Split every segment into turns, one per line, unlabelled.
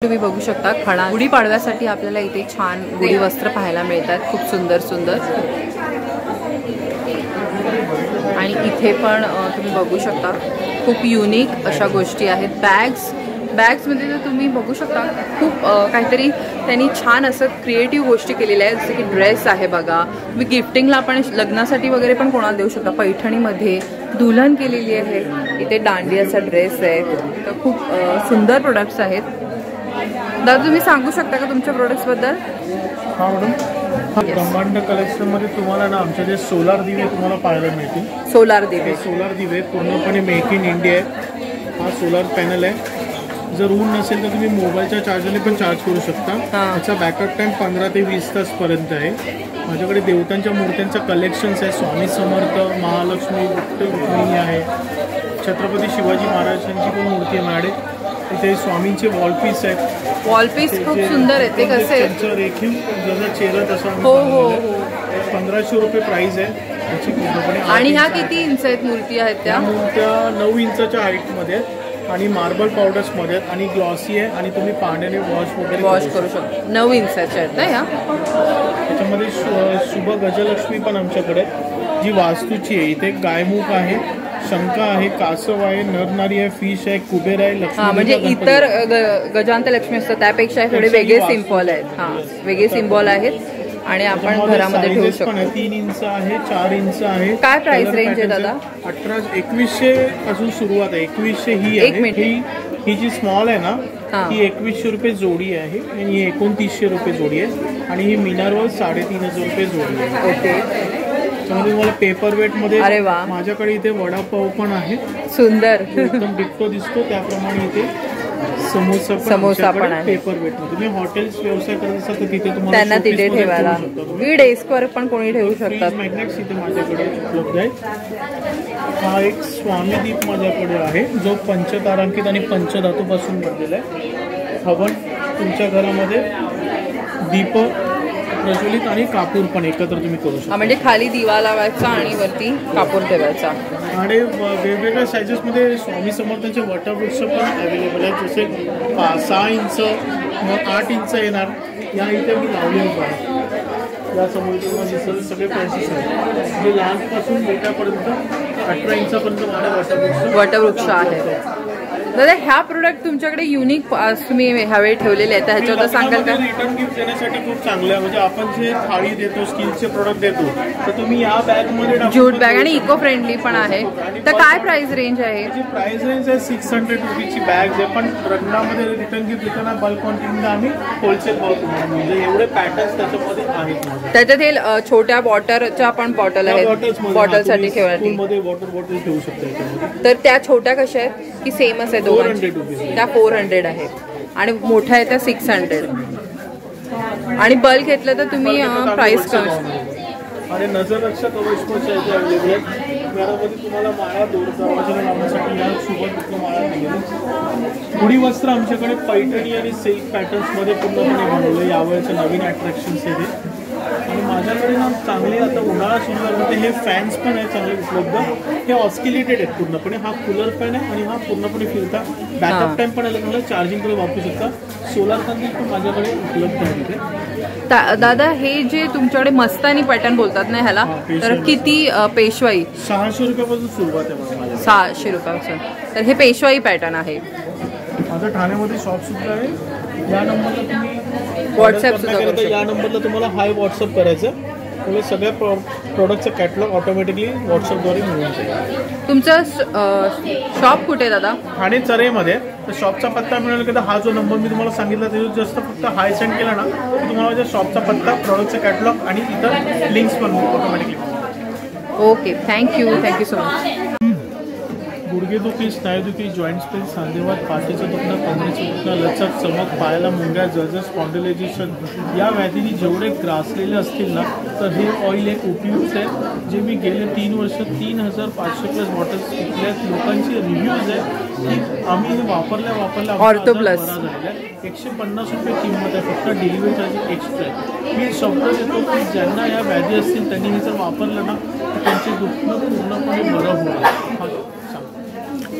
तुम्ही बघू शकता खणा गुढीपाडव्यासाठी आपल्याला इथे छान गुढी वस्त्र पाहायला मिळतात, खूप सुंदर सुंदर। आणि इथे पण तुम्ही बघू शकता खूप युनिक अशा गोष्टी आहेत। बॅग्समध्ये तर तुम्ही बघू शकता खूप काहीतरी त्यांनी छान असं क्रिएटिव्ह गोष्टी केलेल्या आहेत, जसे की ड्रेस आहे बघा, तुम्ही गिफ्टिंगला पण लग्नासाठी वगैरे पण कोणाला देऊ शकता। पैठणीमध्ये दुल्हन केलेली आहे, इथे दांडियाचा ड्रेस आहे, तर खूप सुंदर प्रोडक्ट्स आहेत। दादा तुम्ही सांगू शकता का तुमच्या प्रोडक्ट्सबद्दल?
हां मॅडम, ब्रह्मांड कलेक्शनमध्ये तुम्हाला ना आमचे जे सोलार दिवे तुम्हाला पाहायला मिळतील।
सोलार दिवे
पूर्णपणे मेक इन इंडिया आहे। हा सोलार पॅनल आहे, जर ऊन नसेल तर तुम्ही मोबाईलच्या चार्जरने पण चार्ज करू शकता। त्याचा बॅकअप टाइम 15 ते 20 तासपर्यंत आहे। माझ्याकडे देवतांच्या मूर्त्यांचं कलेक्शन्स आहे, स्वामी समर्थ, महालक्ष्मी, रुक्मिणी आहे, छत्रपती शिवाजी महाराजांची पण मूर्ती आहे माझ्याकडे। इथे स्वामींचे वॉलपीस आहेत,
वॉलपीस खूप सुंदर आहे, ते कसे
त्यांचं रेखीव जसा चेहरा तसा।
हो
1500 रुपये प्राइस आहे त्याची पूर्णपणे।
आणि ह्या किती इंच आहेत मूर्ती आहेत? त्या
मूर्त्या 9 इंचाच्या हाईटमध्ये आहेत आणि मार्बल पावडर्समध्ये आहेत आणि ग्लॉसी आहे आणि तुम्ही पाण्याने वॉश करू शकता।
9 इंचाच्या आहेत ना ह्या?
त्याच्यामध्ये शुभ गजलक्ष्मी पण आमच्याकडे, जी वास्तूची आहे। इथे गायमुख आहे, शंका आहे, कासव आहे, नरनारी आहे, फिश आहे, कुबेर आहे, लक्ष्मी।
म्हणजे इतर गजांत लक्ष्मी असतात त्यापेक्षा थोडे वेगळे सिम्बॉल आहेत। हां, वेगळे सिम्बॉल आहेत आणि आपण घरामध्ये ठेवू शकतो।
3 इंच आहे, 4 इंच आहे।
काय प्राइस रेंज आहे दादा?
2100 पासून सुरुवात आहे। 2100 ही आहे। ही जी स्मॉल आहे ना, ही 2100 रुपये जोडी आहे आणि ही 2900 रुपये जोडी आहे आणि ही मिनारवर 3500 रुपये जोडी आहे।
ओके,
त्यामध्ये तुम्हाला पेपर वेट मध्ये,
अरे वा,
माझ्याकडे इथे वडापाव पण आहे,
सुंदर
एकदम डिक्टो दिसतो त्याप्रमाणे। इथे समोसा पण आहे पेपर वेट मध्ये। तुम्ही हॉटेल्स व्यवसाय करत असाल तर तिथे तुम्हाला
त्यांना तिथे ठेवायला, डेस्कवर पण कोणी ठेवू शकतात।
मॅग्नेट्स इथे माझ्याकडे उपलब्ध आहेत। हा एक स्वामीदीप माझ्याकडे आहे, जो पंचतारांकित आणि पंचधातूपासून बनलेला आहे। हवन तुमच्या घरामध्ये दीप प्रज्वलित आणि कापूर पण एकत्र तुम्ही करू शकता।
म्हणजे खाली दिवा लावायचा आणि वरती कापूर ठेवायचा।
आणि वेगवेगळ्या सायझेसमध्ये स्वामी समर्थांचे वटवृक्ष पण अवेलेबल आहेत, जसे 6 इंच, मग 8 इंच येणार। या इथे मी लावलेलं आहे, यासमोर तुम्हाला सगळे प्राइसेस आहेत, जे लहानपासून मोठ्यापर्यंत 18 इंचापर्यंत माझ्या
वटवृक्ष आहे। दादा ह्या प्रोडक्ट तुमच्याकडे युनिक तुम्ही ह्यावेळी ठेवलेले आहेत, ह्याच्यावर सांगाल का?
रिटर्न गिफ्ट देण्यासाठी खूप चांगलं आहे। म्हणजे आपण जे थाळी देतो, स्टीलचे प्रोडक्ट देतो, तर तुम्ही या बॅग मध्ये
ज्यूट बॅग आणि इको फ्रेंडली पण आहे। तर काय प्राइस रेंज आहे?
प्राइस रेंज आहे 600 रुपीची बॅग आहे, पण रंगामध्ये रिटर्न गिफ्ट देताना बल्क क्वांटिटीमध्ये आम्ही होलसेल भाव तुम्हाला, म्हणजे एवढे पॅटर्न्स त्याच्यामध्ये आहेत।
त्याच्यात हे छोट्या वॉटरच्या पण बॉटल आहेत, बॉटलसाठी ठेवायला
वॉटर बॉटल ठेवू शकता।
तर त्या छोट्या कशा आहेत की सेमच आहे?
400 रुपये
त्या 400 आहेत आणि मोठ्या आहेत त्या 600। आणि बल्क घेतलं तर तुम्ही प्राइस कमी।
आणि नजर रक्षक अवश्य अवेलेबल आहेत घरामध्ये। तुम्हाला माळा दरवाजाला लावण्यासाठी या सुबक माळा मिळेल। गुढी वस्त्र आमच्याकडे पैठणी आणि सिल्क पॅटर्न्समध्ये पूर्णपणे बनवलं, यावेळेचं नवीन अट्रॅक्शन्स आहे। आणि माझ्याकडे ना चांगले आता उन्हाळा सुरू झाल्यानंतर हे फॅन्स पण आहे चांगले उपलब्ध, हे ऑस्किलेटेड आहेत पूर्णपणे। हा कूलर फॅन आहे आणि हा पूर्णपणे फिरता, बॅकअप टाइम पण आहे, तुम्हाला चार्जिंग करून वापरू शकता। सोलार पॅनल पण माझ्याकडे उपलब्ध आहे तिथे।
दादा हे जे तुमच्याकडे मस्तानी पॅटर्न बोलतात ना ह्याला, तर किती पेशवाई?
600 रुपयापासून सुरुवात आहे।
600 रुपयापासून। तर हे पेशवाई पॅटर्न आहे।
माझं ठाण्यामध्ये शॉप सुद्धा आहे, या नंबरला तुम्ही
व्हॉट्सअप सुद्धा करू शकता।
या नंबरला तुम्हाला हाय व्हॉट्सअप करायचं, म्हणजे सगळ्या प्रोडक्टचं कॅटलॉग ऑटोमॅटिकली व्हॉट्सअपद्वारे मिळून जाईल।
तुमचं शॉप कुठे आहे दादा?
ठाणे चरेमध्ये। तर शॉपचा पत्ता मिळेल का? हा जो नंबर मी तुम्हाला सांगितला त्याच्यावर जस्ट फक्त हाय सेंड केला ना, तर तुम्हाला माझ्या शॉपचा पत्ता, प्रोडक्टचा कॅटलॉग आणि इतर लिंक्स पण automatically.
Okay, thank you so much.
गुडघेदुखी, स्नायुदुखी, जॉईंट्स पेन, सांधेवात, पाठीचं दुखणं, कमरेचं दुखणं, लचक, चमक, पायाला मुंग्या, जळजळ, स्पॉन्डिलायझेशन या व्याधींनी जेवढे ग्रासलेले असतील ना, तर हे ऑइल एक उपयुक्त आहे, जे मी गेले 3 वर्ष 3500+ बॉटल्स विकल्या। लोकांची रिव्ह्यूज आहे की आम्ही हे वापरल्या
ऑर्थो प्लस
बरा झालेला आहे। 150 रुपये किंमत आहे, फक्त डिलिव्हरी चार्जेस एक्स्ट्रा आहे। मी शब्द देतो की ज्यांना या व्याधी असतील त्यांनी हे जर वापरलं ना, तर त्यांचे दुखणं पूर्णपणे बरं होणार।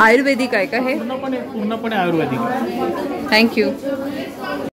आयुर्वेदिक आहे का हे?
पूर्णपणे आयुर्वेदिक.
थँक्यू.